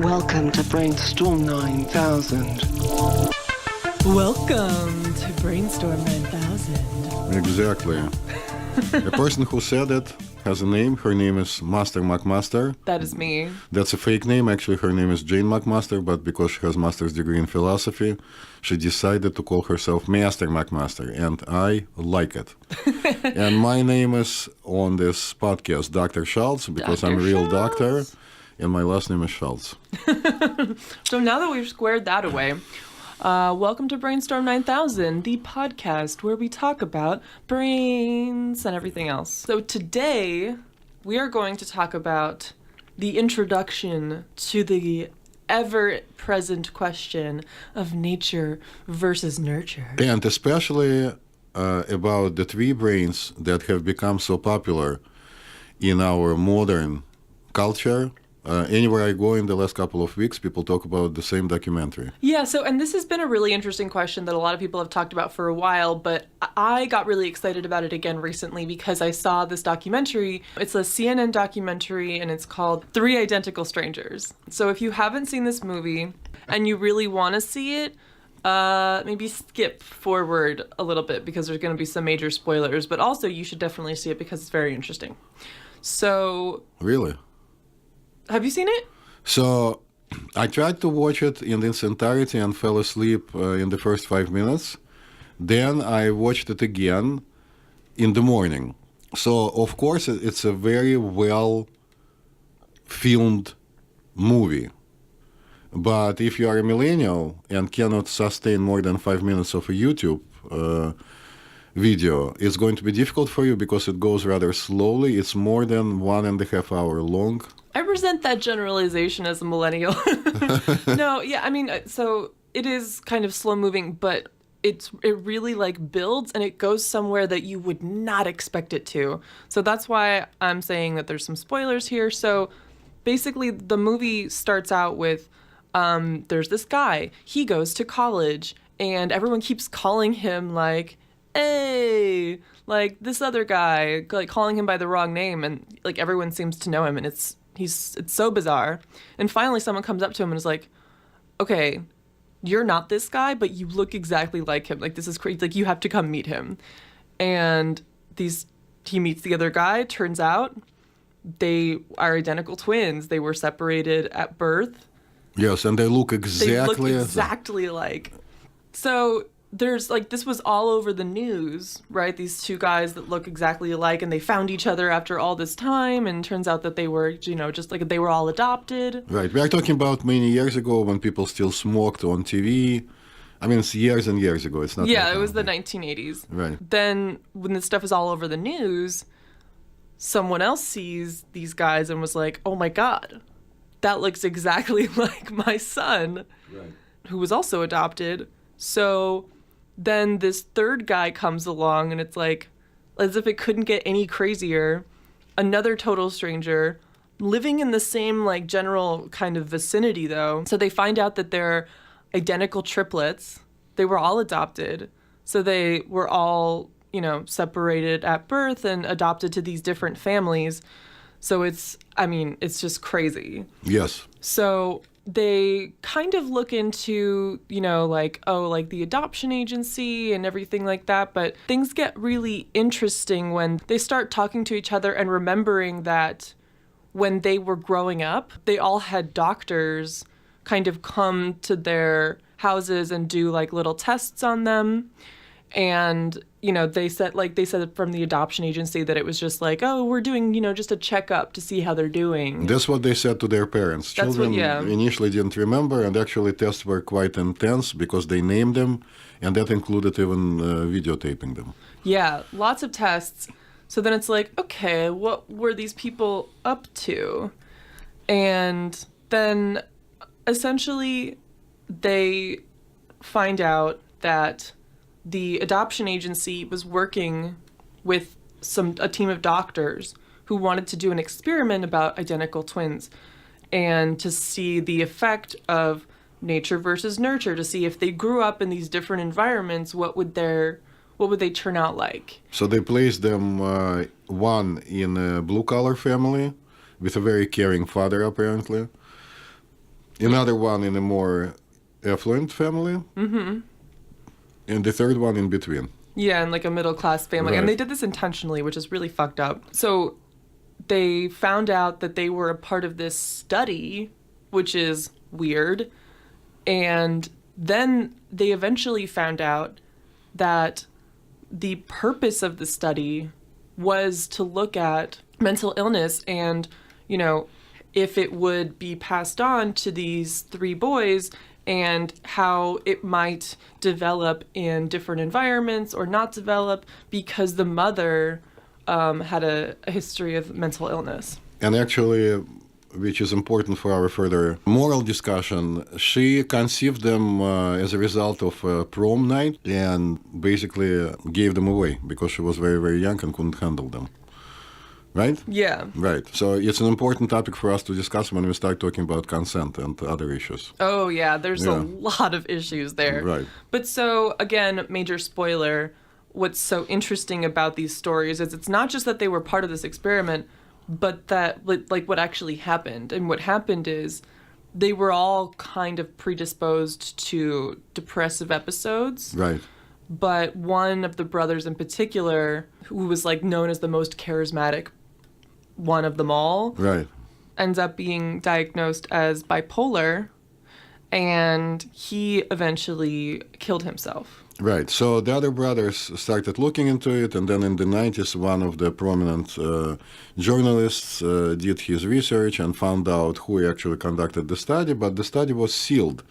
Welcome to Brainstorm 9000. Welcome to Brainstorm 9000. Exactly. The person who said it has a name. Her name is Master McMaster. That is me. That's a fake name. Actually, her name is Jane McMaster, but because she has master's degree in philosophy, she decided to call herself Master McMaster, and I like it. And my name is on this podcast Dr. Schultz, because Dr. I'm a real Schultz. doctor, and my last name is Schultz. So now that we've squared that away, welcome to Brainstorm 9000, the podcast where we talk about brains and everything else. So today, we are going to talk about the introduction to the ever-present question of nature versus nurture. And especially about the three brains that have become so popular in our modern culture. Anywhere I go in the last couple of weeks, people talk about the same documentary. Yeah, and this has been a really interesting question that a lot of people have talked about for a while, but I got really excited about it again recently because I saw this documentary. It's a CNN documentary, and it's called Three Identical Strangers. So if you haven't seen this movie and you really want to see it, maybe skip forward a little bit because there's going to be some major spoilers, but also you should definitely see it because it's very interesting. So... Really? Have you seen it? So I tried to watch it in its entirety and fell asleep in the first 5 minutes. Then I watched it again in the morning. So, of course, it's a very well-filmed movie. But if you are a millennial and cannot sustain more than 5 minutes of a YouTube video, it's going to be difficult for you because it goes rather slowly. It's more than 1.5 hours long. I resent that generalization as a millennial. No, yeah, I mean, so it is kind of slow moving, but it really like builds and it goes somewhere that you would not expect it to. So that's why I'm saying that there's some spoilers here. So basically the movie starts out with there's this guy, he goes to college and everyone keeps calling him like, hey, like this other guy, like calling him by the wrong name, and like everyone seems to know him, and it's so bizarre. And finally someone comes up to him and is like, okay, you're not this guy, but you look exactly like him. Like, this is crazy. Like, you have to come meet him. And he meets the other guy. Turns out they are identical twins. They were separated at birth. Yes, and they look exactly alike. So there's like, this was all over the news, right? These two guys that look exactly alike, and they found each other after all this time, and turns out that they were, just like they were all adopted. Right. We are talking about many years ago when people still smoked on TV. I mean, it's years and years ago. It's not. Yeah, it was the 1980s. Right. Then when this stuff is all over the news, someone else sees these guys and was like, oh my God, that looks exactly like my son, right, who was also adopted. So then this third guy comes along, and it's like, as if it couldn't get any crazier, another total stranger living in the same like general kind of vicinity though. So they find out that they're identical triplets. They were all adopted. So they were all, separated at birth and adopted to these different families. So it's just crazy. Yes. So they kind of look into, the adoption agency and everything like that. But things get really interesting when they start talking to each other and remembering that when they were growing up, they all had doctors kind of come to their houses and do like little tests on them. And, they said from the adoption agency that it was just like, oh, we're doing, just a checkup to see how they're doing. That's what they said to their parents. Children initially didn't remember, and actually tests were quite intense because they named them, and that included even videotaping them. Yeah, lots of tests. So then it's like, okay, what were these people up to? And then essentially they find out that the adoption agency was working with a team of doctors who wanted to do an experiment about identical twins and to see the effect of nature versus nurture, to see if they grew up in these different environments, what would they turn out like? So they placed them, one in a blue-collar family with a very caring father, apparently. another one in a more affluent family, and the third one in between. Yeah, and like a middle-class family. Right. And they did this intentionally, which is really fucked up. So they found out that they were a part of this study, which is weird. And then they eventually found out that the purpose of the study was to look at mental illness and, you know, if it would be passed on to these three boys and how it might develop in different environments or not develop because the mother had a history of mental illness. And actually, which is important for our further moral discussion, she conceived them as a result of a prom night and basically gave them away because she was very, very young and couldn't handle them. Right? Yeah. Right. So it's an important topic for us to discuss when we start talking about consent and other issues. Oh, yeah. There's Yeah. a lot of issues there. Right. But so, again, major spoiler, what's so interesting about these stories is it's not just that they were part of this experiment, but that, like, what actually happened. And what happened is they were all kind of predisposed to depressive episodes. Right. But one of the brothers in particular, who was, like, known as the most charismatic one of them all, Right. ends up being diagnosed as bipolar, and he eventually killed himself. Right. So the other brothers started looking into it, and then in the 90s, one of the prominent journalists did his research and found out who actually conducted the study, but the study was sealed.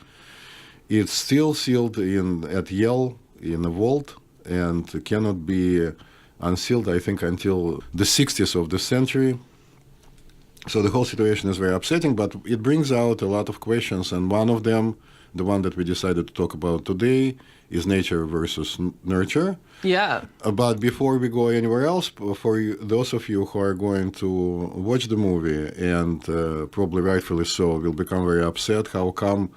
It's still sealed at Yale in a vault and cannot be unsealed, I think, until the 60s of the century. So the whole situation is very upsetting, but it brings out a lot of questions, and one of them, the one that we decided to talk about today, is nature versus nurture. Yeah. But before we go anywhere else, for those of you who are going to watch the movie, and probably rightfully so, will become very upset, how come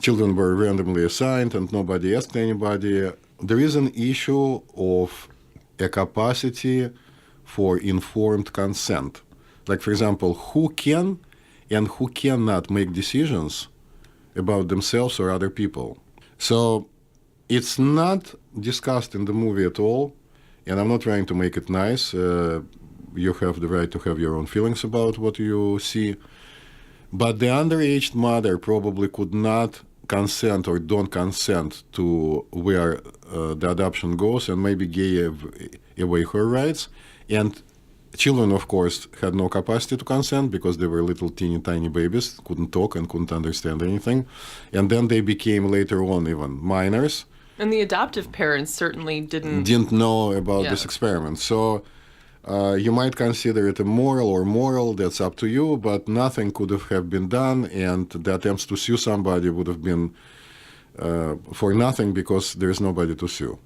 children were randomly assigned and nobody asked anybody. There is an issue of a capacity for informed consent. Like, for example, who can and who cannot make decisions about themselves or other people. So it's not discussed in the movie at all, and I'm not trying to make it nice. You have the right to have your own feelings about what you see. But the underage mother probably could not consent or don't consent to where the adoption goes, and maybe gave away her rights. And children, of course, had no capacity to consent because they were little teeny tiny babies, couldn't talk and couldn't understand anything. And then they became later on even minors. And the adoptive parents certainly Didn't know about this experiment. So you might consider it immoral or moral, that's up to you, but nothing could have been done, and the attempts to sue somebody would have been for nothing because there's nobody to sue.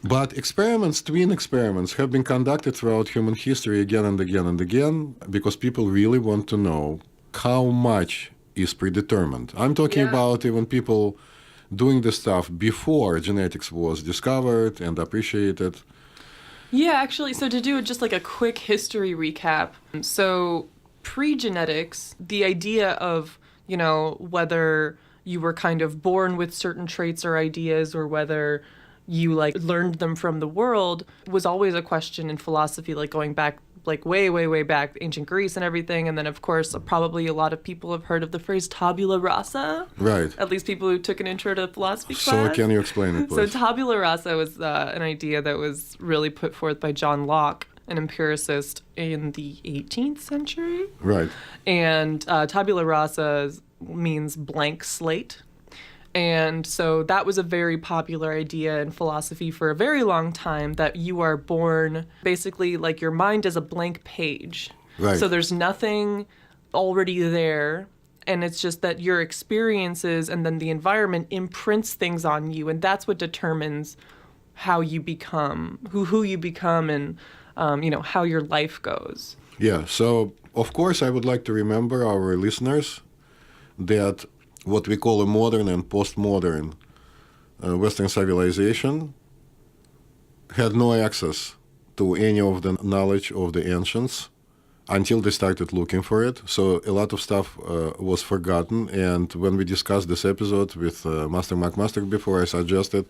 But twin experiments, have been conducted throughout human history again and again and again because people really want to know how much is predetermined. I'm talking about even people doing this stuff before genetics was discovered and appreciated. Yeah, actually, so to do just like a quick history recap. So pre-genetics, the idea of, you know, whether you were kind of born with certain traits or ideas or whether you like learned them from the world was always a question in philosophy, like going back like way, way, way back, ancient Greece and everything. And then, of course, probably a lot of people have heard of the phrase tabula rasa. Right. At least people who took an intro to philosophy class. So can you explain it, please? So tabula rasa was an idea that was really put forth by John Locke, an empiricist in the 18th century. Right. And tabula rasa means blank slate. And so that was a very popular idea in philosophy for a very long time, that you are born basically like your mind is a blank page. Right. So there's nothing already there. And it's just that your experiences and then the environment imprints things on you. And that's what determines how you become, who you become, and, you know, how your life goes. Yeah. So, of course, I would like to remember our listeners that what we call a modern and postmodern Western civilization had no access to any of the knowledge of the ancients until they started looking for it. So a lot of stuff was forgotten. And when we discussed this episode with Master McMaster before, I suggested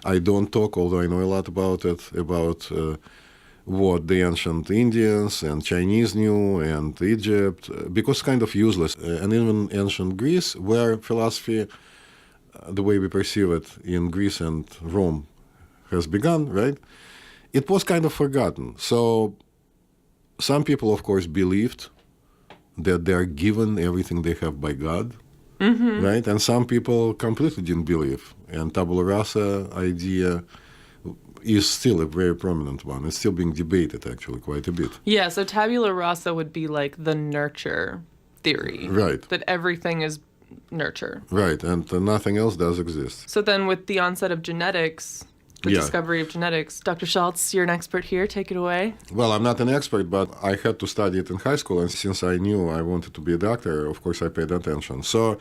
I don't talk, although I know a lot about it, about what the ancient Indians and Chinese knew and Egypt, because it's kind of useless. And even ancient Greece, where philosophy, the way we perceive it in Greece and Rome, has begun, right? It was kind of forgotten. So some people, of course, believed that they are given everything they have by God, right? And some people completely didn't believe. And tabula rasa idea is still a very prominent one. It's still being debated, actually, quite a bit. Yeah, so tabula rasa would be like the nurture theory. Right. That everything is nurture. Right, and nothing else does exist. So then with the onset of genetics, the Yeah. discovery of genetics, Dr. Schultz, you're an expert here. Take it away. Well, I'm not an expert, but I had to study it in high school, and since I knew I wanted to be a doctor, of course I paid attention. So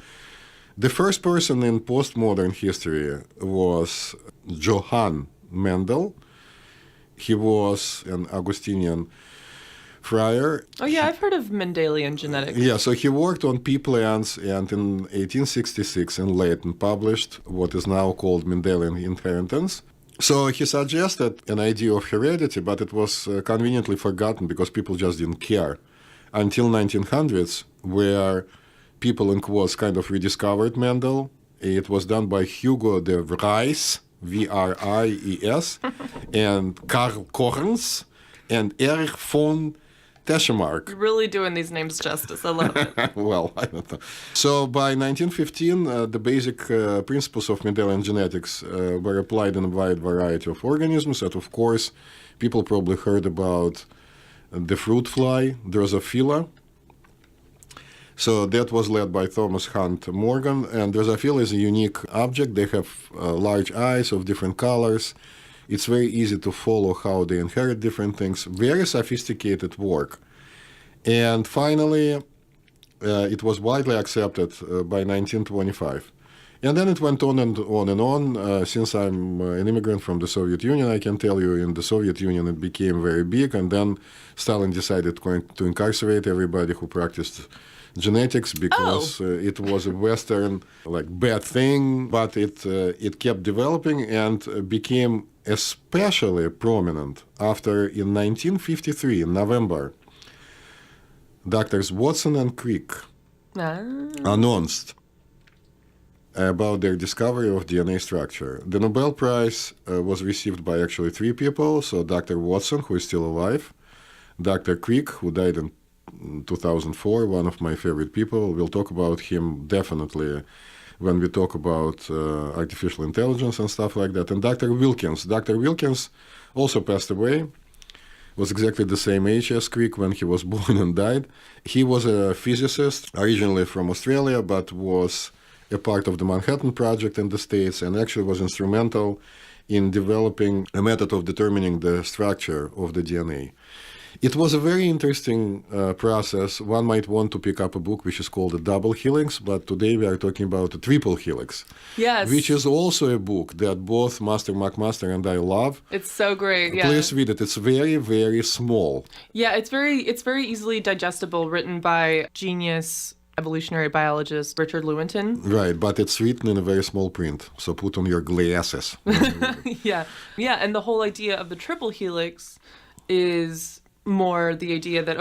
the first person in postmodern history was Johann Mendel. He was an Augustinian friar. Oh yeah, I've heard of Mendelian genetics. Yeah, so he worked on pea plants, and in 1866 in Leyden published what is now called Mendelian inheritance. So he suggested an idea of heredity, but it was conveniently forgotten because people just didn't care until 1900s, where people in quotes kind of rediscovered Mendel. It was done by Hugo de Vries, Vries, and Karl Correns, and Erich von Teschemark. You're really doing these names justice. I love it. Well, I don't know. So by 1915, the basic principles of Mendelian genetics were applied in a wide variety of organisms. And of course, people probably heard about the fruit fly, Drosophila. So that was led by Thomas Hunt Morgan. And Drosophila is a unique object. They have large eyes of different colors. It's very easy to follow how they inherit different things. Very sophisticated work. And finally, it was widely accepted by 1925. And then it went on and on and on. Since I'm an immigrant from the Soviet Union, I can tell you in the Soviet Union it became very big. And then Stalin decided to incarcerate everybody who practiced genetics because it was a Western bad thing. But it kept developing and became especially prominent after, in 1953, in November, Doctors Watson and Crick announced about their discovery of DNA structure. The Nobel Prize was received by actually three people. So Dr. Watson, who is still alive, Dr. Crick, who died in 2004, one of my favorite people. We'll talk about him definitely when we talk about artificial intelligence and stuff like that. And Dr. Wilkins. Dr. Wilkins also passed away, was exactly the same age as Crick when he was born and died. He was a physicist, originally from Australia, but was a part of the Manhattan Project in the States and actually was instrumental in developing a method of determining the structure of the DNA. It was a very interesting process. One might want to pick up a book which is called a Double Helix, but today we are talking about a Triple Helix. Yes. Which is also a book that both Master McMaster and I love. It's so great. Yeah. Please read it. It's very, very small. Yeah, it's very easily digestible, written by genius evolutionary biologist Richard Lewontin. Right, but it's written in a very small print, so put on your glasses. Yeah, and the whole idea of the triple helix is more the idea that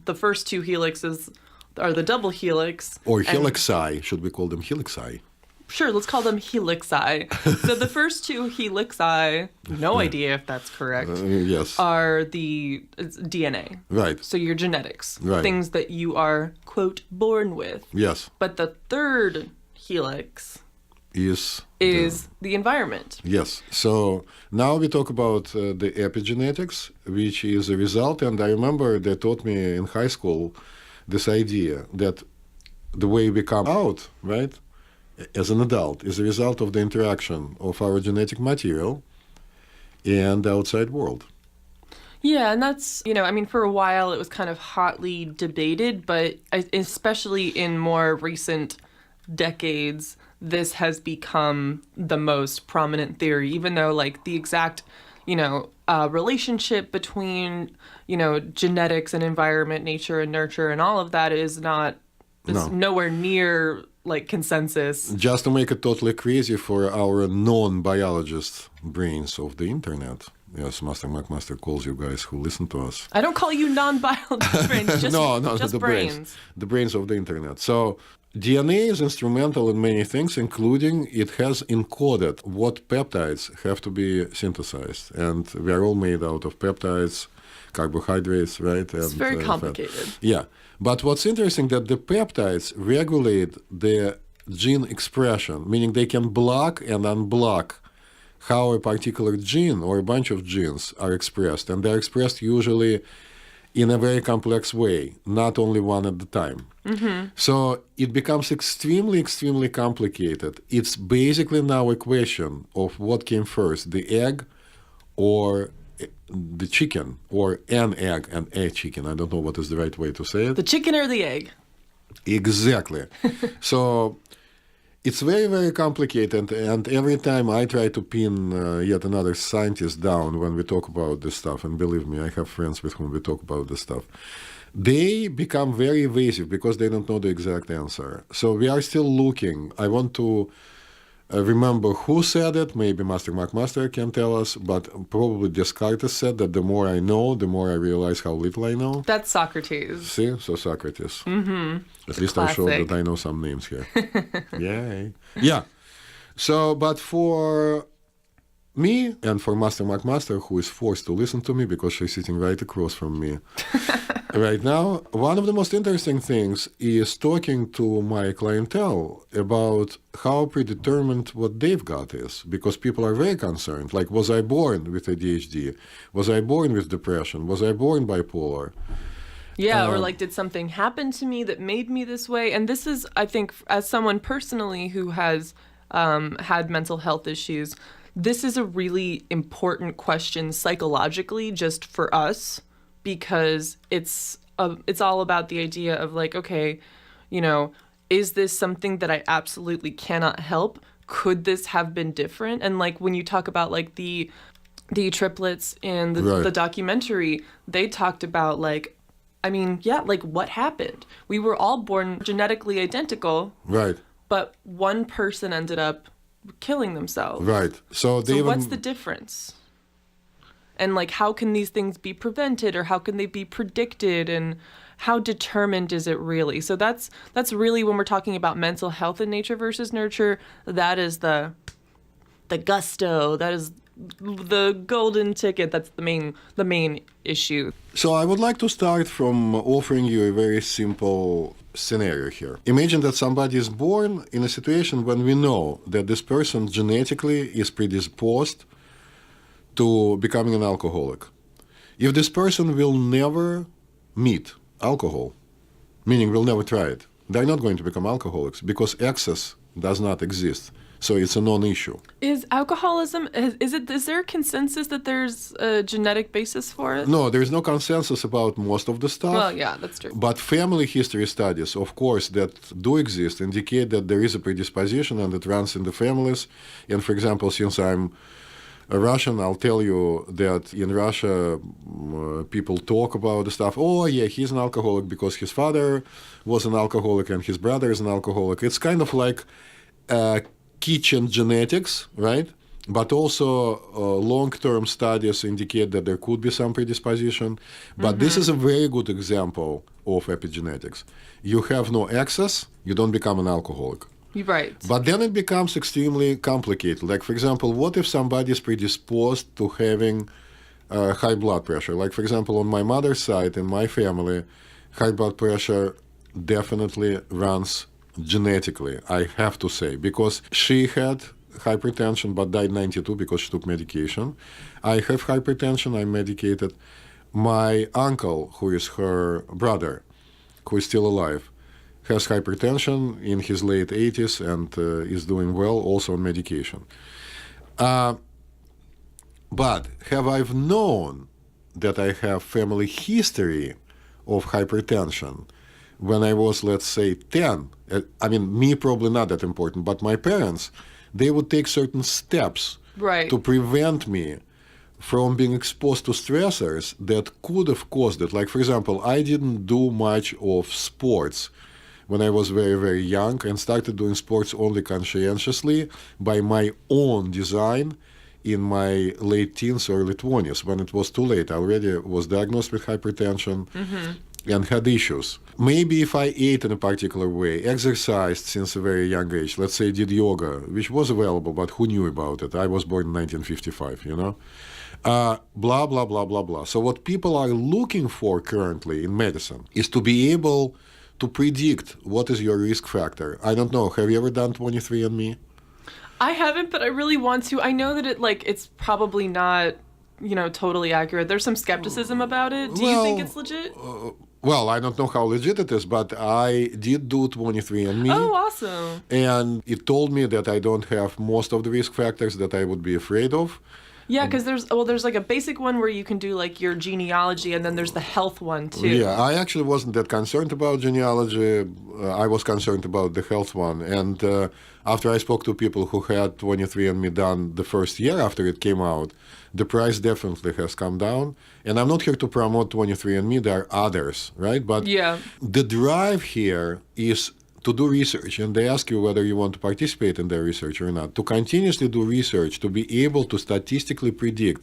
the first two helixes are the double helix. Or helixi. Should we call them helixi? Sure, let's call them helixi. So the first two helixi, no idea if that's correct, yes, are it's DNA. Right. So your genetics, right, things that you are, quote, born with. Yes. But the third helix is the environment. Yes. So now we talk about the epigenetics, which is a result, and I remember they taught me in high school this idea that the way we come out, right, as an adult is a result of the interaction of our genetic material and the outside world. Yeah, and that's, for a while it was kind of hotly debated, but especially in more recent decades, this has become the most prominent theory, even though the exact relationship between, genetics and environment, nature and nurture, and all of that is nowhere near like consensus. Just to make it totally crazy for our non-biologist brains of the internet. Yes, Master McMaster calls you guys who listen to us. I don't call you non-biologist brains, just the brains. The brains of the internet. So DNA is instrumental in many things, including it has encoded what peptides have to be synthesized. And we are all made out of peptides, carbohydrates, right? It's very complicated. Fat. Yeah. But what's interesting that the peptides regulate the gene expression, meaning they can block and unblock how a particular gene or a bunch of genes are expressed. And they're expressed usually in a very complex way, not only one at a time. Mm-hmm. So it becomes extremely, extremely complicated. It's basically now a question of what came first, the egg or the chicken, or an egg and a chicken. I don't know what is the right way to say it. The chicken or the egg? Exactly. So it's very, very complicated, and every time I try to pin yet another scientist down when we talk about this stuff, and believe me, I have friends with whom we talk about this stuff, they become very evasive because they don't know the exact answer. So we are still looking. I want to remember who said it. Maybe Master McMaster can tell us, but probably Descartes said that the more I know, the more I realize how little I know. That's Socrates. See? So Socrates. Mm-hmm. At least I showed that I know some names here. Yay. Yeah. So, but for me and for Master McMaster, who is forced to listen to me because she's sitting right across from me right now, one of the most interesting things is talking to my clientele about how predetermined what they've got is, because people are very concerned. Like, was I born with ADHD? Was I born with depression? Was I born bipolar? Yeah, or like, did something happen to me that made me this way? And this is, I think, as someone personally who has had mental health issues, this is a really important question psychologically just for us, because it's all about the idea of like, okay, is this something that I absolutely cannot help? Could this have been different? And like when you talk about like the triplets in the documentary, they talked about like, like what happened? We were all born genetically identical. Right. But one person ended up killing themselves. Right. So what's the difference? And like, how can these things be prevented, or how can they be predicted, and how determined is it really? So that's really, when we're talking about mental health in nature versus nurture, that is the gusto, that is the golden ticket. That's the main issue. So I would like to start from offering you a very simple scenario here. Imagine that somebody is born in a situation when we know that this person genetically is predisposed to becoming an alcoholic. If this person will never meet alcohol, meaning will never try it, they're not going to become alcoholics because excess does not exist. So it's a non-issue. Is alcoholism, is there a consensus that there's a genetic basis for it? No, there is no consensus about most of the stuff. Well, yeah, that's true. But family history studies, of course, that do exist indicate that there is a predisposition and it runs in the families. And for example, since I'm a Russian, I'll tell you that in Russia, people talk about the stuff. Oh, yeah, he's an alcoholic because his father was an alcoholic and his brother is an alcoholic. It's kind of like kitchen genetics, right? But also long-term studies indicate that there could be some predisposition. But this is a very good example of epigenetics. You have no excess, you don't become an alcoholic. Right. But then it becomes extremely complicated. Like, for example, what if somebody is predisposed to having high blood pressure? Like, for example, on my mother's side, in my family, high blood pressure definitely runs genetically, I have to say, because she had hypertension but died 92 because she took medication. I have hypertension, I'm medicated. My uncle, who is her brother, who is still alive, has hypertension in his late 80s and is doing well, also on medication. But have I known that I have family history of hypertension when I was, let's say, 10? Me probably not that important, but my parents, they would take certain steps to prevent me from being exposed to stressors that could have caused it. Like, for example, I didn't do much of sports when I was very, very young, and started doing sports only conscientiously by my own design in my late teens, early 20s, when it was too late. I already was diagnosed with hypertension and had issues. Maybe if I ate in a particular way, exercised since a very young age, let's say did yoga, which was available, but who knew about it? I was born in 1955, you know? Blah, blah, blah, blah, blah. So what people are looking for currently in medicine is to be able to predict what is your risk factor. I don't know, have you ever done 23andMe? I haven't, but I really want to. I know that it's probably not, totally accurate. There's some skepticism about it. Do you think it's legit? Well, I don't know how legit it is, but I did do 23andMe. Oh, awesome. And it told me that I don't have most of the risk factors that I would be afraid of. Yeah, because there's like a basic one where you can do like your genealogy, and then there's the health one too. Yeah, I actually wasn't that concerned about genealogy. I was concerned about the health one. And after I spoke to people who had 23andMe done the first year after it came out, the price definitely has come down. And I'm not here to promote 23andMe. There are others, right? But the drive here is to do research, and they ask you whether you want to participate in their research or not, to continuously do research, to be able to statistically predict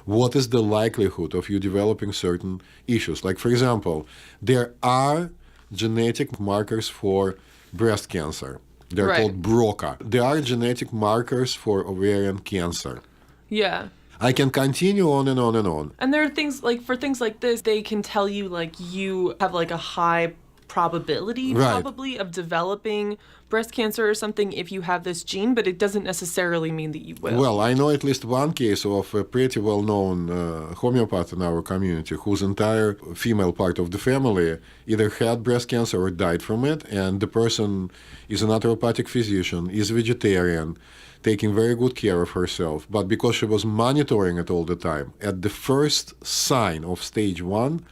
what is the likelihood of you developing certain issues. Like, for example, there are genetic markers for breast cancer. They're called BRCA. There are genetic markers for ovarian cancer. Yeah. I can continue on and on and on. And there are things like, for things like this, they can tell you like you have like a high probability probably of developing breast cancer or something if you have this gene, but it doesn't necessarily mean that you will. Well, I know at least one case of a pretty well-known homeopath in our community whose entire female part of the family either had breast cancer or died from it, and the person is a naturopathic physician, is vegetarian, taking very good care of herself, but because she was monitoring it all the time, at the first sign of stage 1,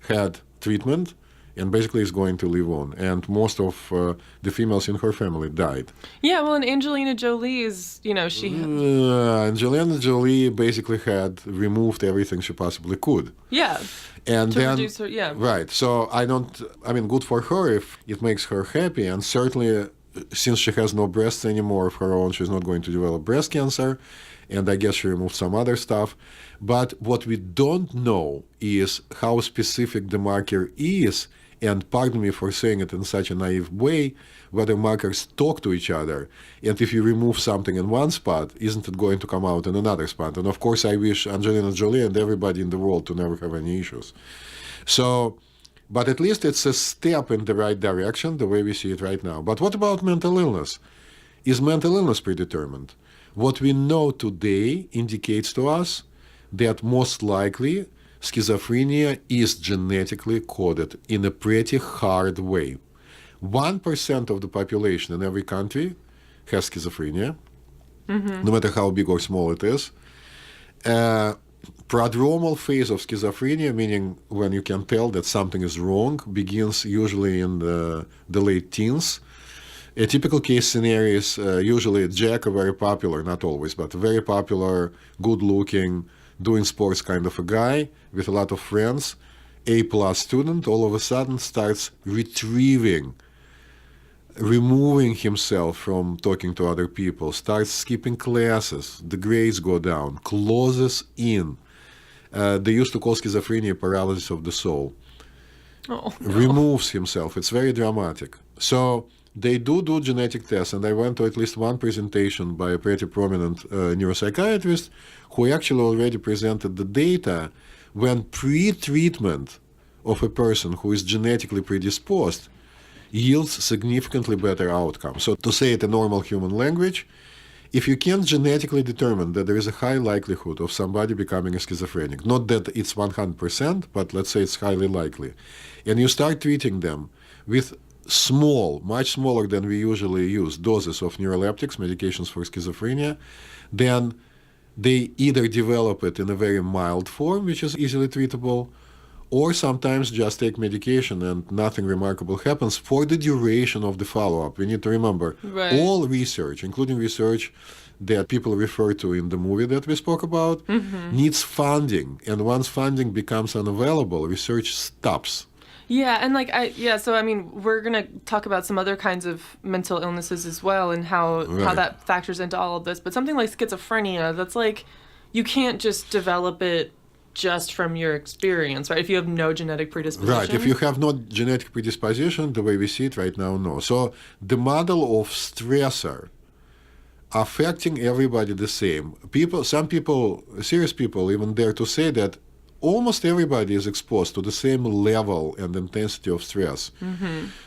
had treatment, and basically is going to live on. And most of the females in her family died. Yeah, well, and Angelina Jolie is, she... Angelina Jolie basically had removed everything she possibly could. Yeah, and to then, reduce her, yeah. Right, so good for her if it makes her happy, and certainly since she has no breasts anymore of her own, she's not going to develop breast cancer, and I guess she removed some other stuff. But what we don't know is how specific the marker is, and pardon me for saying it in such a naive way, whether markers talk to each other. And if you remove something in one spot, isn't it going to come out in another spot? And of course, I wish Angelina Jolie and everybody in the world to never have any issues. So, but at least it's a step in the right direction, the way we see it right now. But what about mental illness? Is mental illness predetermined? What we know today indicates to us that most likely schizophrenia is genetically coded in a pretty hard way. 1% of the population in every country has schizophrenia, no matter how big or small it is. Prodromal phase of schizophrenia, meaning when you can tell that something is wrong, begins usually in the late teens. A typical case scenario is usually Jack, a very popular, not always, but a very popular, good-looking, doing sports kind of a guy with a lot of friends, A+ student, all of a sudden starts removing himself from talking to other people, starts skipping classes, the grades go down, closes in. They used to call schizophrenia paralysis of the soul. Oh, no. Removes himself. It's very dramatic. So they do genetic tests, and I went to at least one presentation by a pretty prominent neuropsychiatrist who actually already presented the data when pre-treatment of a person who is genetically predisposed yields significantly better outcomes. So to say it in normal human language, if you can genetically determine that there is a high likelihood of somebody becoming a schizophrenic, not that it's 100%, but let's say it's highly likely, and you start treating them with small, much smaller than we usually use, doses of neuroleptics, medications for schizophrenia, then they either develop it in a very mild form, which is easily treatable, or sometimes just take medication and nothing remarkable happens for the duration of the follow-up. We need to remember, Right. all research, including research that people refer to in the movie that we spoke about, needs funding. And once funding becomes unavailable, research stops. Yeah, and so I mean, we're gonna talk about some other kinds of mental illnesses as well, and how Right. that factors into all of this. But something like schizophrenia, that's like, you can't just develop it just from your experience, right? If you have no genetic predisposition. Right. If you have no genetic predisposition, the way we see it right now, no. So the model of stressor affecting everybody the same. Some people, serious people, even dare to say that almost everybody is exposed to the same level and intensity of stress.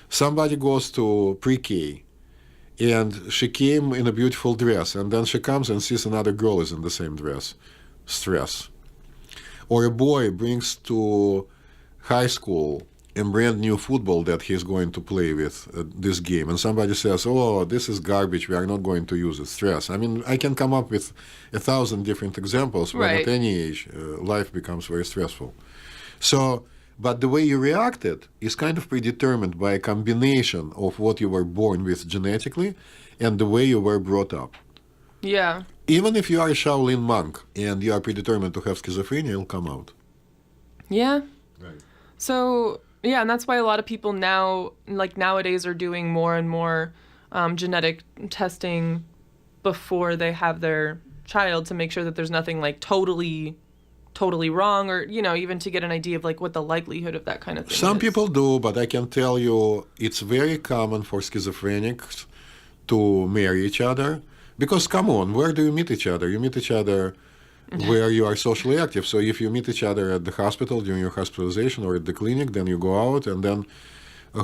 Somebody goes to pre-K and she came in a beautiful dress, and then she comes and sees another girl is in the same dress. Stress. Or a boy brings to high school a brand new football that he's going to play with this game, and somebody says, oh, this is garbage, we are not going to use it. Stress. I mean, I can come up with 1,000 different examples when Right. at any age life becomes very stressful. So, but the way you reacted is kind of predetermined by a combination of what you were born with genetically and the way you were brought up. Yeah. Even if you are a Shaolin monk and you are predetermined to have schizophrenia, it'll come out. Yeah. Right. So, yeah, and that's why a lot of people now, like nowadays, are doing more and more genetic testing before they have their child to make sure that there's nothing like totally wrong, or, you know, even to get an idea of like what the likelihood of that kind of thing Some is. people do, but I can tell you it's very common for schizophrenics to marry each other. Because, come on, where do you meet each other? You meet each other where you are socially active. So if you meet each other at the hospital during your hospitalization or at the clinic, then you go out, and then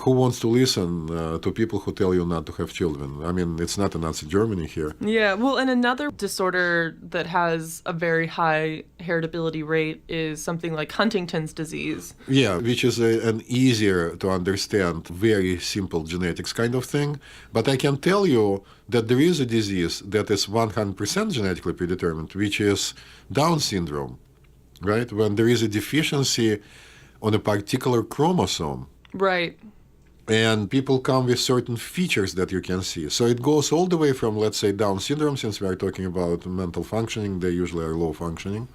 who wants to listen to people who tell you not to have children? I mean, it's not a Nazi Germany here. Yeah, well, and another disorder that has a very high heritability rate is something like Huntington's disease. Yeah, which is an easier to understand, very simple genetics kind of thing. But I can tell you that there is a disease that is 100% genetically predetermined, which is Down syndrome, right? When there is a deficiency on a particular chromosome. Right. And people come with certain features that you can see. So it goes all the way from, let's say, Down syndrome, since we are talking about mental functioning, they usually are low functioning,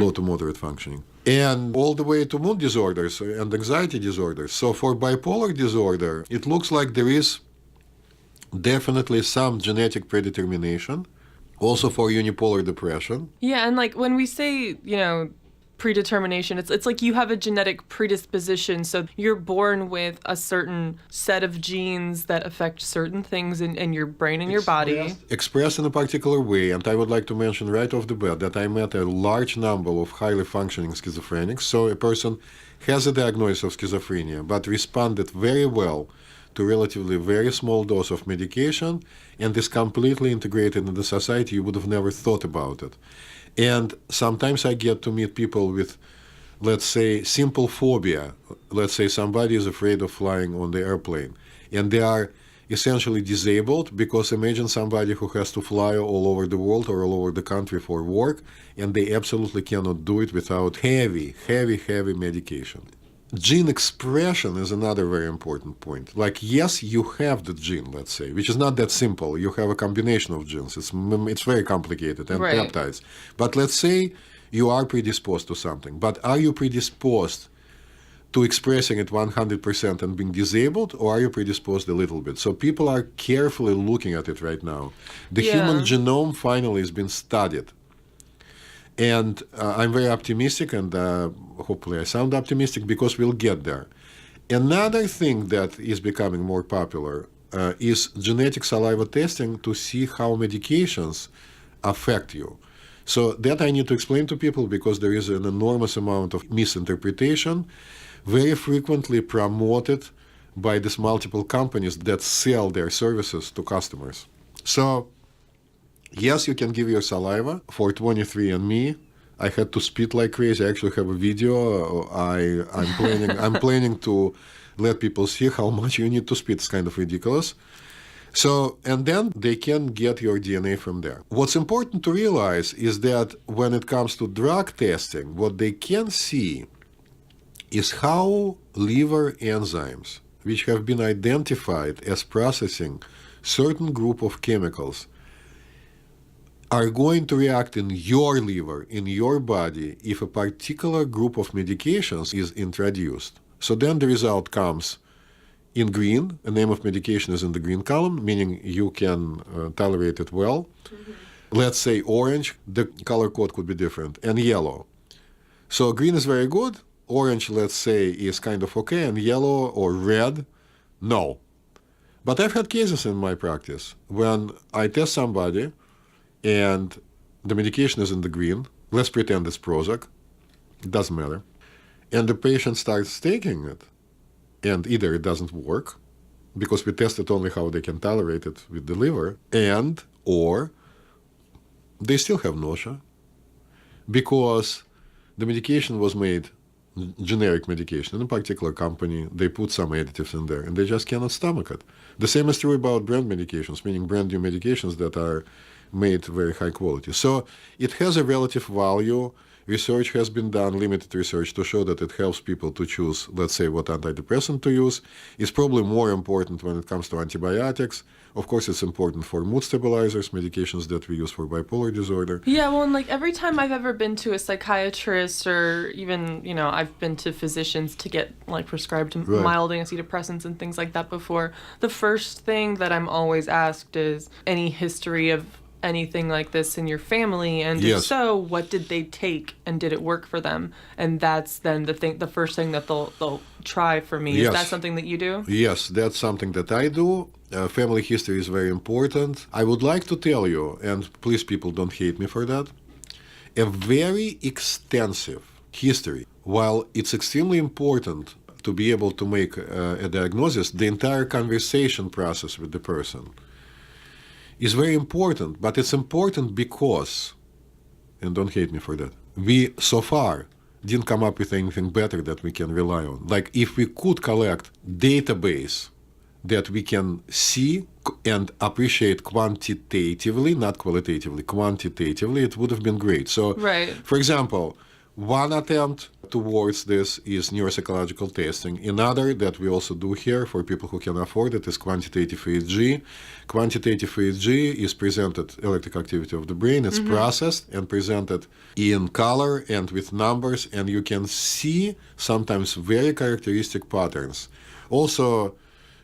low to moderate functioning, and all the way to mood disorders and anxiety disorders. So for bipolar disorder, it looks like there is definitely some genetic predetermination. Also for unipolar depression. Yeah, and like when we say, you know, predetermination, it's like you have a genetic predisposition, so you're born with a certain set of genes that affect certain things in your brain and your body. Expressed in a particular way, and I would like to mention right off the bat that I met a large number of highly functioning schizophrenics. So a person has a diagnosis of schizophrenia, but responded very well to relatively very small dose of medication and is completely integrated in the society. You would have never thought about it. And sometimes I get to meet people with, let's say, simple phobia. Let's say somebody is afraid of flying on the airplane, and they are essentially disabled, because imagine somebody who has to fly all over the world or all over the country for work, and they absolutely cannot do it without heavy medication. Gene expression is another very important point. Like, yes, you have the gene, let's say, which is not that simple. You have a combination of genes. It's very complicated, and Right. peptides. But let's say you are predisposed to something. But are you predisposed to expressing it 100% and being disabled, or are you predisposed a little bit? So people are carefully looking at it right now. The human genome finally has been studied. And I'm very optimistic, and hopefully I sound optimistic, because we'll get there. Another thing that is becoming more popular is genetic saliva testing to see how medications affect you. So that I need to explain to people, because there is an enormous amount of misinterpretation, very frequently promoted by these multiple companies that sell their services to customers. So yes, you can give your saliva for 23andMe. I had to spit like crazy. I actually have a video. I'm planning to let people see how much you need to spit. It's kind of ridiculous. So, and then they can get your DNA from there. What's important to realize is that when it comes to drug testing, what they can see is how liver enzymes, which have been identified as processing certain group of chemicals, are going to react in your liver, in your body, if a particular group of medications is introduced. So then the result comes in green. The name of medication is in the green column, meaning you can tolerate it well. Mm-hmm. Let's say orange, the color code could be different, and yellow. So green is very good, orange, let's say, is kind of okay, and yellow or red, no. But I've had cases in my practice when I test somebody and the medication is in the green, let's pretend it's Prozac, it doesn't matter, and the patient starts taking it, and either it doesn't work, because we tested only how they can tolerate it with the liver, and or they still have nausea, because the medication was made generic medication in a particular company, they put some additives in there, and they just cannot stomach it. The same is true about brand medications, meaning brand new medications that are made very high quality. So it has a relative value. Research has been done, limited research, to show that it helps people to choose, let's say, what antidepressant to use. It's probably more important when it comes to antibiotics. Of course, it's important for mood stabilizers, medications that we use for bipolar disorder. Yeah, well, and like every time I've ever been to a psychiatrist or even, I've been to physicians to get like prescribed mild antidepressants and things like that before, the first thing that I'm always asked is any history of anything like this in your family, and if so, what did they take and did it work for them? And that's then the first thing that they'll try for me. Is that something that you do? Yes, that's something that I do. Family history is very important. I would like to tell you, and please people don't hate me for that, a very extensive history. While it's extremely important to be able to make a diagnosis, the entire conversation process with the person is very important, but it's important because, and don't hate me for that, we so far didn't come up with anything better that we can rely on. Like if we could collect database that we can see and appreciate quantitatively, not qualitatively, quantitatively, it would have been great. So, for example, one attempt towards this is neuropsychological testing. Another that we also do here for people who can afford it is quantitative EEG. Quantitative EEG is presented electric activity of the brain. It's processed and presented in color and with numbers, and you can see sometimes very characteristic patterns. Also,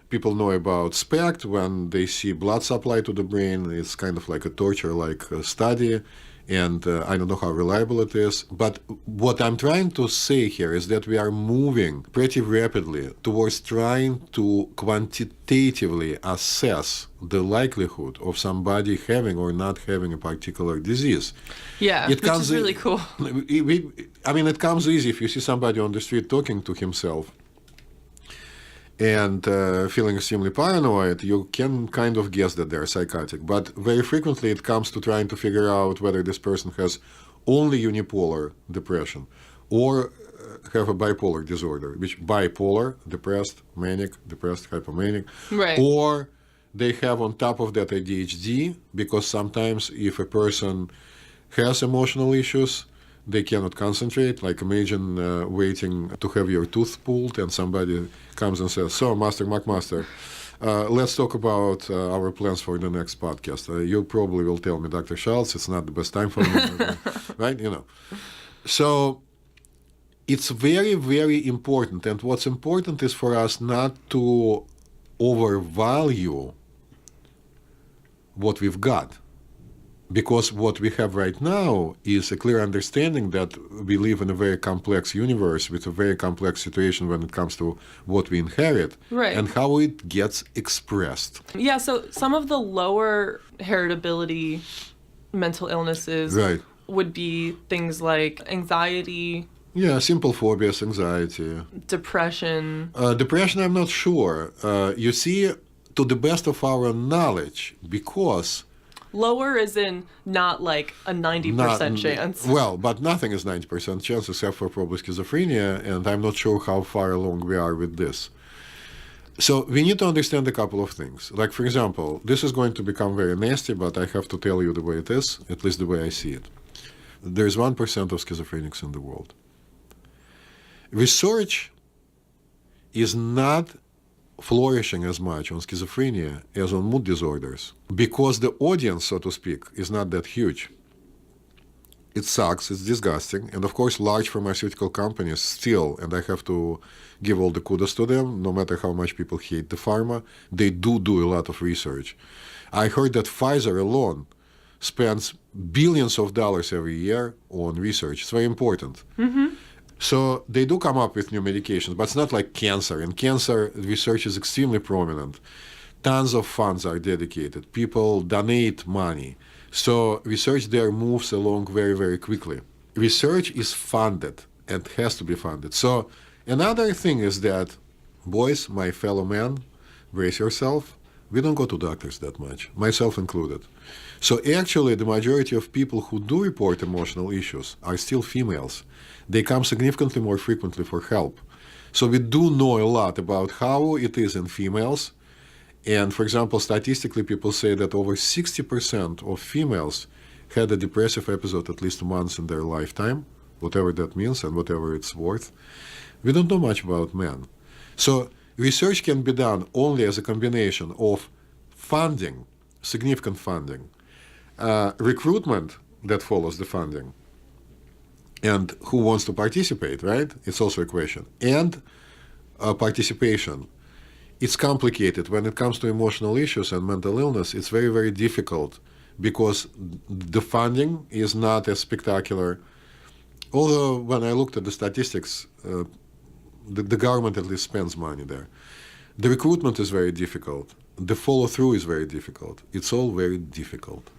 people know about SPECT. When they see blood supply to the brain, it's kind of like a torture-like study. And I don't know how reliable it is. But what I'm trying to say here is that we are moving pretty rapidly towards trying to quantitatively assess the likelihood of somebody having or not having a particular disease. Yeah, which is really cool. It comes easy if you see somebody on the street talking to himself and feeling extremely paranoid, you can kind of guess that they're psychotic. But very frequently it comes to trying to figure out whether this person has only unipolar depression or have a bipolar disorder, which bipolar, depressed, manic, depressed, hypomanic, or they have on top of that ADHD, because sometimes if a person has emotional issues, they cannot concentrate. Like imagine waiting to have your tooth pulled and somebody comes and says, "So, Master McMaster, let's talk about our plans for the next podcast." You probably will tell me, "Dr. Schultz, it's not the best time for me," right? So it's very, very important. And what's important is for us not to overvalue what we've got. Because what we have right now is a clear understanding that we live in a very complex universe with a very complex situation when it comes to what we inherit and how it gets expressed. Yeah, so some of the lower heritability mental illnesses would be things like anxiety. Yeah, simple phobias, anxiety. Depression. Depression, I'm not sure. You see, to the best of our knowledge, because... Lower is in not like a 90% chance. Well, but nothing is 90% chance except for probably schizophrenia, and I'm not sure how far along we are with this. So we need to understand a couple of things. Like, for example, this is going to become very nasty, but I have to tell you the way it is, at least the way I see it. There's 1% of schizophrenics in the world. Research is not flourishing as much on schizophrenia as on mood disorders because the audience, so to speak, is not that huge. It sucks, it's disgusting, and of course large pharmaceutical companies still, and I have to give all the kudos to them, no matter how much people hate the pharma, they do a lot of research. I heard that Pfizer alone spends billions of dollars every year on research. It's very important. So they do come up with new medications, but it's not like cancer. In cancer, research is extremely prominent. Tons of funds are dedicated. People donate money. So research there moves along very, very quickly. Research is funded and has to be funded. So another thing is that, boys, my fellow men, brace yourself. We don't go to doctors that much, myself included. So actually, the majority of people who do report emotional issues are still females. They come significantly more frequently for help. So we do know a lot about how it is in females. And for example, statistically, people say that over 60% of females had a depressive episode at least once in their lifetime, whatever that means and whatever it's worth. We don't know much about men. So research can be done only as a combination of funding, significant funding, recruitment that follows the funding, and who wants to participate, right? It's also a question. And participation. It's complicated. When it comes to emotional issues and mental illness, it's very, very difficult because the funding is not as spectacular. Although when I looked at the statistics, the government at least spends money there. The recruitment is very difficult. The follow-through is very difficult. It's all very difficult.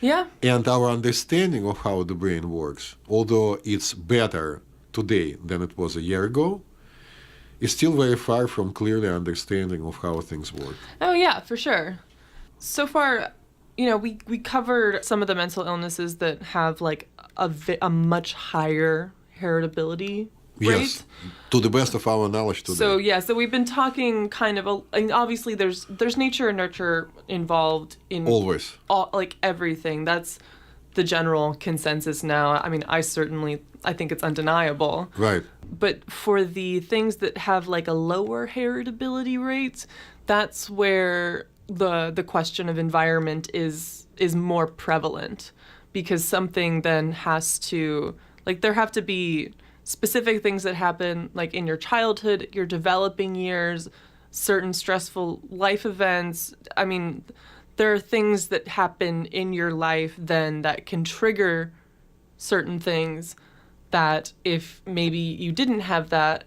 Yeah. And our understanding of how the brain works, although it's better today than it was a year ago, is still very far from clearly understanding of how things work. Oh, yeah, for sure. So far, we covered some of the mental illnesses that have like a much higher heritability rate. Yes, to the best of our knowledge today. So we've been talking kind of, and obviously there's nature and nurture involved in Always. Like everything. That's the general consensus now. I mean, I think it's undeniable. Right. But for the things that have like a lower heritability rate, that's where the question of environment is more prevalent, because something then has to, like, there have to be specific things that happen like in your childhood, your developing years, certain stressful life events. I mean, there are things that happen in your life then that can trigger certain things that if maybe you didn't have that,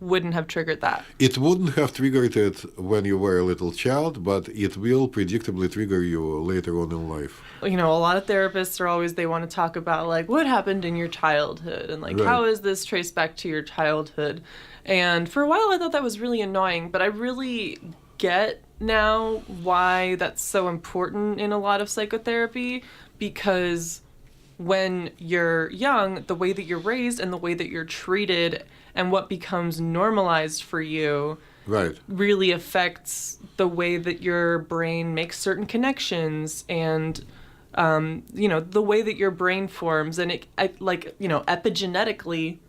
wouldn't have triggered that. It wouldn't have triggered it when you were a little child, but it will predictably trigger you later on in life. A lot of therapists are always, they want to talk about like what happened in your childhood and like how is this traced back to your childhood. And for a while I thought that was really annoying, but I really get now why that's so important in a lot of psychotherapy, because when you're young, the way that you're raised and the way that you're treated and what becomes normalized for you really affects the way that your brain makes certain connections and, the way that your brain forms. And epigenetically,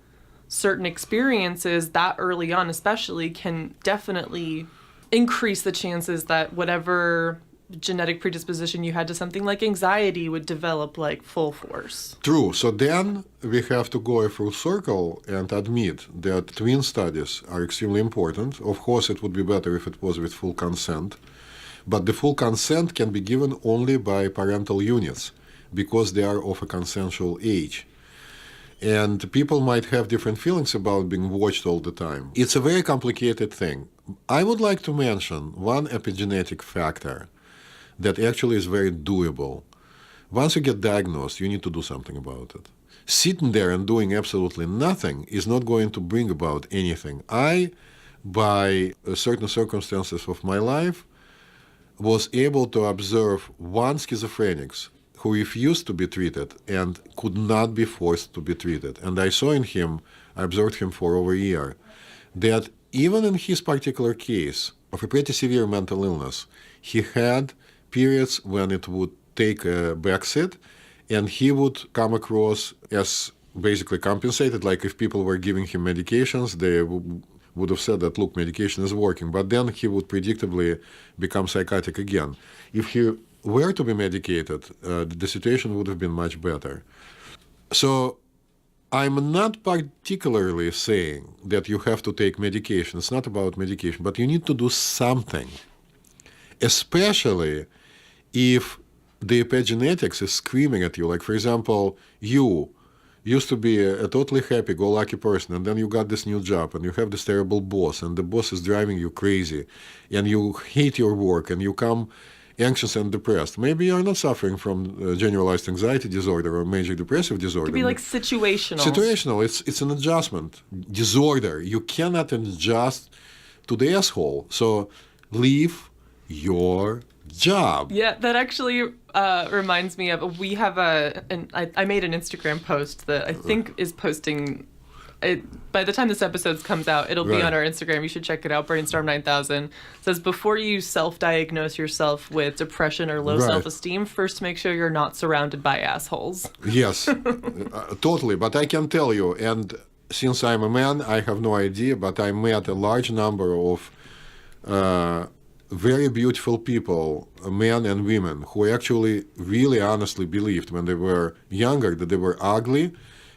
certain experiences that early on especially can definitely increase the chances that whatever genetic predisposition you had to something like anxiety would develop like full force. True. So then we have to go a full circle and admit that twin studies are extremely important. Of course, it would be better if it was with full consent, but the full consent can be given only by parental units because they are of a consensual age. And people might have different feelings about being watched all the time. It's a very complicated thing. I would like to mention one epigenetic factor that actually is very doable. Once you get diagnosed, you need to do something about it. Sitting there and doing absolutely nothing is not going to bring about anything. I, by certain circumstances of my life, was able to observe one schizophrenic who refused to be treated and could not be forced to be treated. And I saw in him, I observed him for over a year, that even in his particular case of a pretty severe mental illness, he had periods when it would take a backseat and he would come across as basically compensated. Like if people were giving him medications, they would have said that, look, medication is working. But then he would predictably become psychotic again. If he were to be medicated, the situation would have been much better. So I'm not particularly saying that you have to take medication. It's not about medication, but you need to do something, especially if the epigenetics is screaming at you. Like, for example, you used to be a totally happy-go-lucky person, and then you got this new job, and you have this terrible boss, and the boss is driving you crazy, and you hate your work, and you come anxious and depressed. Maybe you're not suffering from generalized anxiety disorder or major depressive disorder. It could be like situational. Situational. It's an adjustment disorder. You cannot adjust to the asshole. So leave your job. Yeah, that actually reminds me of, we have I made an Instagram post that I think is posting, by the time this episode comes out, it'll be on our Instagram. You should check it out. Brainstorm 9000. It says, before you self-diagnose yourself with depression or low self-esteem, first make sure you're not surrounded by assholes. Yes, totally. But I can tell you, and since I'm a man, I have no idea, but I met a large number of very beautiful people, men and women, who actually really honestly believed when they were younger that they were ugly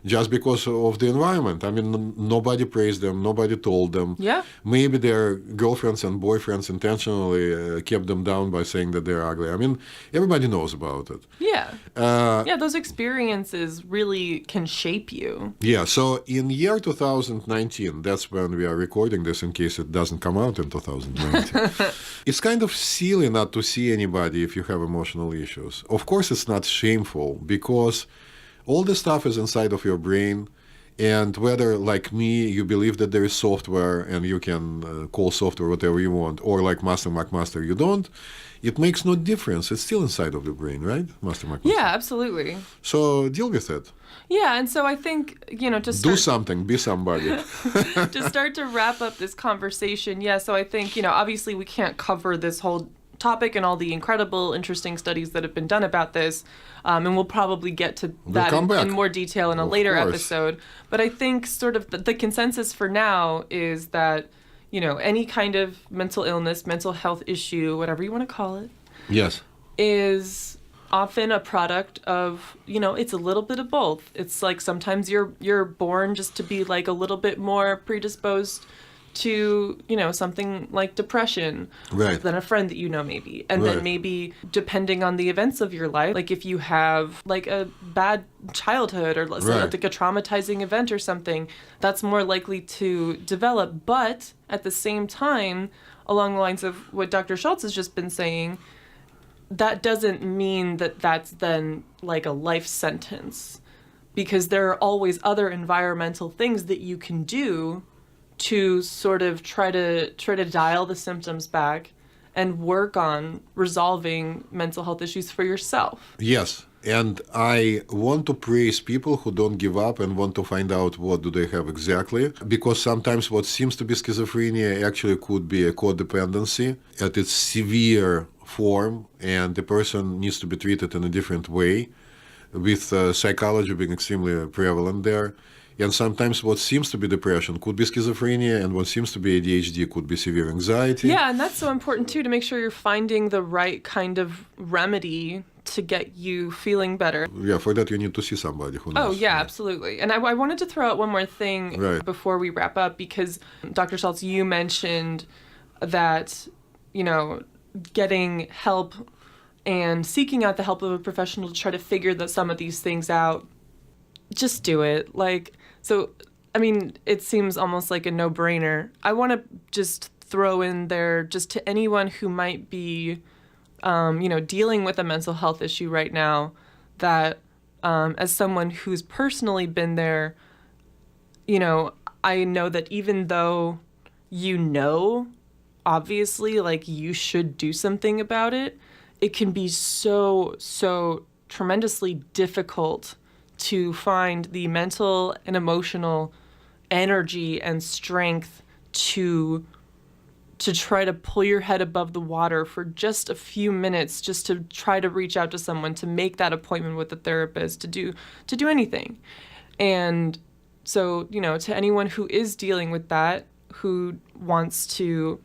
just because of the environment. I mean, nobody praised them, nobody told them. Yeah. Maybe their girlfriends and boyfriends intentionally kept them down by saying that they're ugly. I mean, everybody knows about it. Yeah. Yeah, those experiences really can shape you. Yeah, so in year 2019, that's when we are recording this in case it doesn't come out in 2019. It's kind of silly not to see anybody if you have emotional issues. Of course, it's not shameful because all this stuff is inside of your brain, and whether, like me, you believe that there is software and you can call software whatever you want, or like Master McMaster, you don't, it makes no difference. It's still inside of the brain, right, Master McMaster? Yeah, absolutely. So deal with it. Yeah, and so I think, to start... Do something, be somebody. To start to wrap up this conversation, so I think, obviously we can't cover this whole topic and all the incredible, interesting studies that have been done about this, and we'll probably get to that in more detail in a later episode. But I think sort of the consensus for now is that, any kind of mental illness, mental health issue, whatever you want to call it, yes, is often a product of, it's a little bit of both. It's like sometimes you're born just to be like a little bit more predisposed to, something like depression than a friend that maybe. And then maybe depending on the events of your life, like if you have like a bad childhood or like a traumatizing event or something, that's more likely to develop. But at the same time, along the lines of what Dr. Schultz has just been saying, that doesn't mean that that's then like a life sentence, because there are always other environmental things that you can do to sort of try to dial the symptoms back and work on resolving mental health issues for yourself. Yes, and I want to praise people who don't give up and want to find out what do they have exactly, because sometimes what seems to be schizophrenia actually could be a codependency at its severe form, and the person needs to be treated in a different way, with psychology being extremely prevalent there. And sometimes what seems to be depression could be schizophrenia, and what seems to be ADHD could be severe anxiety. Yeah, and that's so important, too, to make sure you're finding the right kind of remedy to get you feeling better. Yeah, for that you need to see somebody who knows. Oh, yeah, absolutely. And I wanted to throw out one more thing before we wrap up, because Dr. Schultz, you mentioned that, getting help and seeking out the help of a professional to try to figure some of these things out. Just do it. So, it seems almost like a no-brainer. I want to just throw in there, just to anyone who might be, dealing with a mental health issue right now, that as someone who's personally been there, I know that even though obviously, you should do something about it, it can be so tremendously difficult to find the mental and emotional energy and strength to try to pull your head above the water for just a few minutes, just to try to reach out to someone, to make that appointment with a therapist, to do anything. And so, to anyone who is dealing with that, who wants to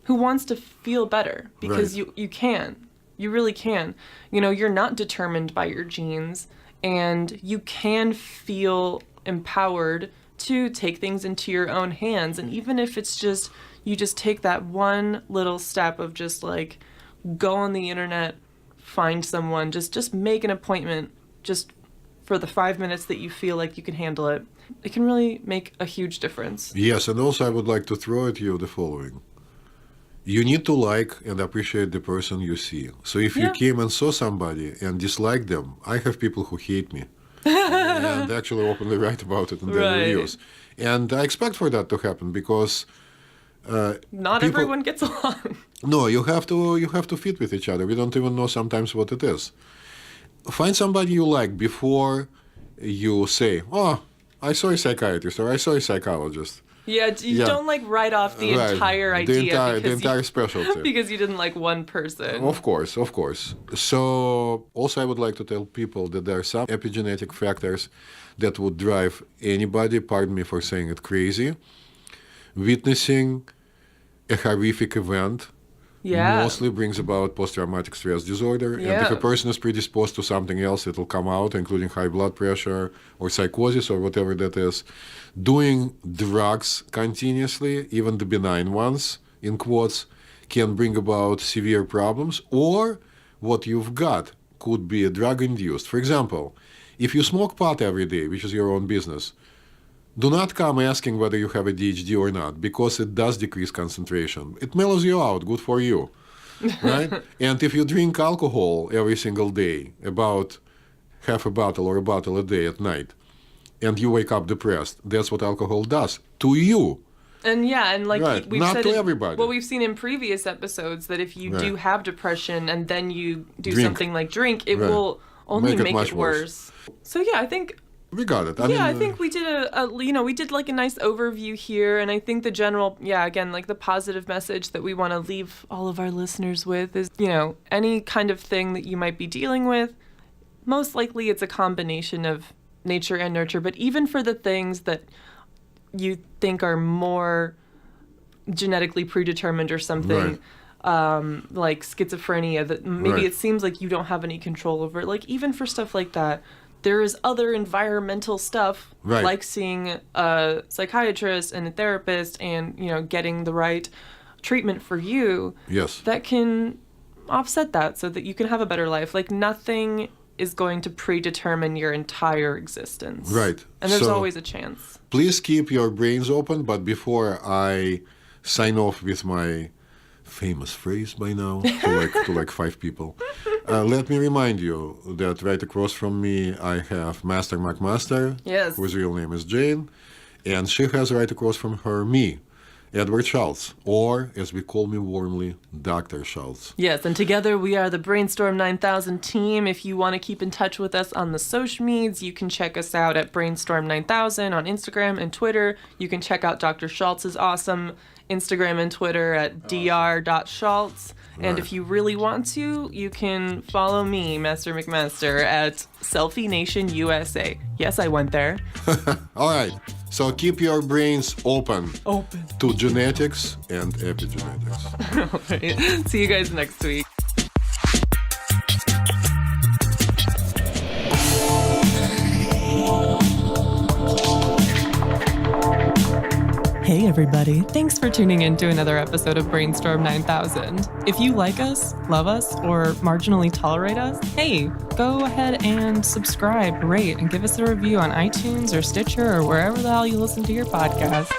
feel better, because Right. you really can. You're not determined by your genes, and you can feel empowered to take things into your own hands. And even if it's just, you just take that one little step of just like, go on the internet, find someone, just make an appointment, just for the 5 minutes that you feel like you can handle it. It can really make a huge difference. Yes, and also I would like to throw at you the following. You need to like and appreciate the person you see. So if you came and saw somebody and disliked them, I have people who hate me and actually openly write about it in their reviews. And I expect for that to happen because not everyone gets along. No, you have to fit with each other. We don't even know sometimes what it is. Find somebody you like before you say, "Oh, I saw a psychiatrist or I saw a psychologist." Yeah, you don't like write off the entire idea the entire specialty. because you didn't like one person. Of course. So also I would like to tell people that there are some epigenetic factors that would drive anybody, pardon me for saying it, crazy. Witnessing a horrific event mostly brings about post-traumatic stress disorder. And if a person is predisposed to something else, it will come out, including high blood pressure or psychosis or whatever that is. Doing drugs continuously, even the benign ones, in quotes, can bring about severe problems. Or what you've got could be drug-induced. For example, if you smoke pot every day, which is your own business, do not come asking whether you have ADHD or not, because it does decrease concentration. It mellows you out, good for you, right? And if you drink alcohol every single day, about half a bottle or a bottle a day at night, and you wake up depressed, that's what alcohol does to you. And we've not said to everybody. What we've seen in previous episodes, that if you do have depression and then you do something like drink, it will only make it worse. So I think we got it. I think we did we did like a nice overview here, and I think the general, again, like the positive message that we want to leave all of our listeners with is, any kind of thing that you might be dealing with, most likely it's a combination of nature and nurture. But even for the things that you think are more genetically predetermined or something, like schizophrenia, that maybe it seems like you don't have any control over, like even for stuff like that, there is other environmental stuff, like seeing a psychiatrist and a therapist and, getting the right treatment for you, that can offset that so that you can have a better life. Like nothing is going to predetermine your entire existence. Right. And there's always a chance. Please keep your brains open, but before I sign off with my famous phrase by now to like 5 people, let me remind you that right across from me I have Master McMaster, whose real name is Jane, and she has right across from her me, Edward Schultz, or as we call me warmly, Dr. Schultz. Yes, and together we are the Brainstorm 9000 team. If you want to keep in touch with us on the social medias, you can check us out at Brainstorm 9000 on Instagram and Twitter. You can check out Dr. Schultz's awesome Instagram and Twitter at dr.schultz. And if you really want to, you can follow me, Master McMaster, at Selfie Nation USA. Yes, I went there. All right. So keep your brains open to genetics and epigenetics. All right. See you guys next week. Hey everybody, thanks for tuning in to another episode of Brainstorm 9000. If you like us, love us, or marginally tolerate us, hey, go ahead and subscribe, rate, and give us a review on iTunes or Stitcher or wherever the hell you listen to your podcasts.